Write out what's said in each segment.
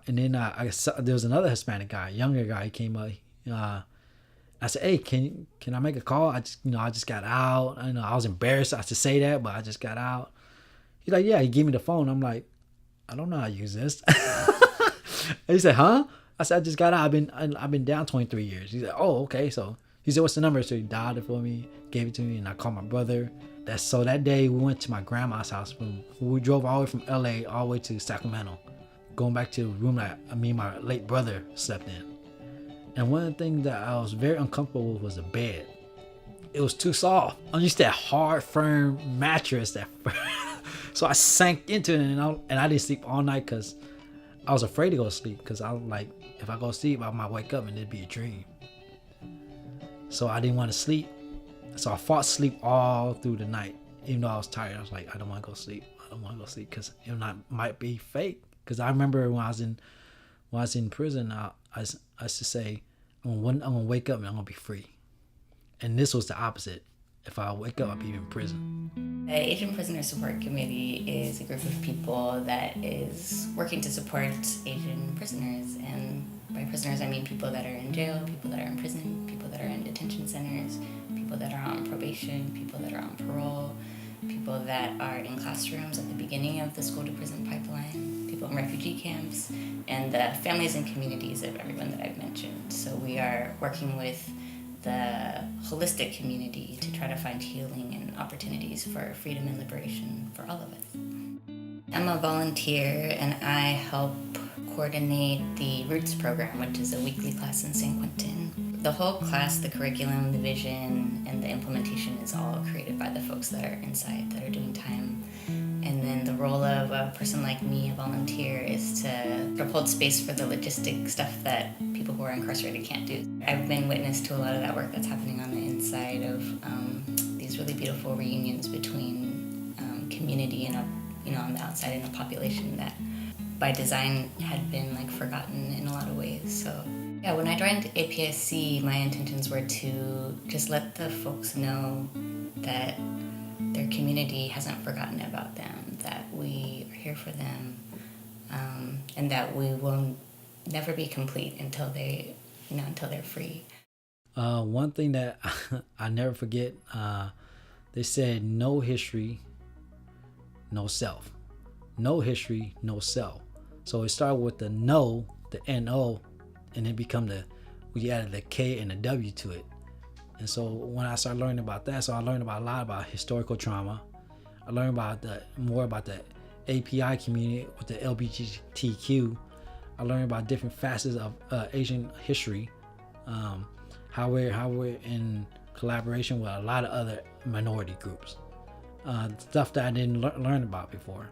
And then I saw, there was another Hispanic guy, younger guy. He came up. I said, "Hey, can I make a call? I just got out. I was embarrassed to say that, but I just got out." He's like, "Yeah." He gave me the phone. I'm like, "I don't know how to use this." He said, "Huh?" I said, "I just got out. I've been down 23 years." He's like, "Oh, okay." So he said, "What's the number?" So he dialed it for me, gave it to me, and I called my brother. So that day we went to my grandma's house. We drove all the way from LA all the way to Sacramento, going back to the room that me and my late brother slept in. And one of the things that I was very uncomfortable with was the bed. It was too soft. I'm used to that hard, firm mattress. So I sank into it, and I didn't sleep all night because I was afraid to go to sleep, because I was like, if I go to sleep, I might wake up and it'd be a dream. So I didn't want to sleep. So I fought sleep all through the night. Even though I was tired, I was like, I don't want to go to sleep. I don't want to go to sleep because it might be fake. Because I remember when I was in prison, I used to say, I'm gonna wake up and I'm gonna be free. And this was the opposite. If I wake up, I'll be in prison. The Asian Prisoner Support Committee is a group of people that is working to support Asian prisoners. And by prisoners, I mean people that are in jail, people that are in prison, people that are in detention centers, people that are on probation, people that are on parole, people that are in classrooms at the beginning of the school to prison pipeline, people in refugee camps, and the families and communities of everyone that I've mentioned. So we are working with the holistic community to try to find healing and opportunities for freedom and liberation for all of us. I'm a volunteer and I help coordinate the Roots program, which is a weekly class in San Quentin. The whole class, the curriculum, the vision, and the implementation is all created by the folks that are inside, that are doing time. And then the role of a person like me, a volunteer, is to hold space for the logistic stuff that people who are incarcerated can't do. I've been witness to a lot of that work that's happening on the inside of these really beautiful reunions between community and on the outside in a population that by design had been forgotten in a lot of ways. So yeah, when I joined APSC, my intentions were to just let the folks know that their community hasn't forgotten about them, that we are here for them, and that we will never be complete until they're free. One thing that I never forget, they said no history, no self. No history, no self. So it started with the no, the N-O, and then we added the K and the W to it. And so when I started learning about that, so I learned a lot about historical trauma. I learned more about the API community with the LGBTQ. I learned about different facets of Asian history, how we're in collaboration with a lot of other minority groups, stuff that I didn't learn about before.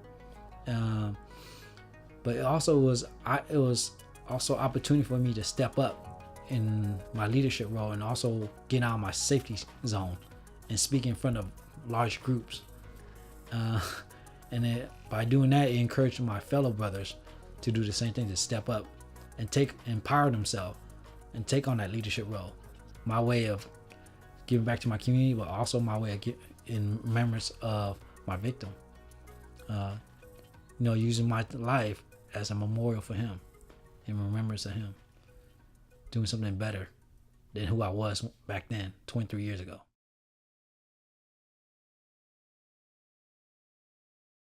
But it was also opportunity for me to step up in my leadership role and also get out of my safety zone and speak in front of large groups. And by doing that, it encouraged my fellow brothers to do the same thing, to step up and empower themselves and take on that leadership role. My way of giving back to my community, but also my way of in remembrance of my victim. Using my life as a memorial for him, in remembrance of him, doing something better than who I was back then, 23 years ago.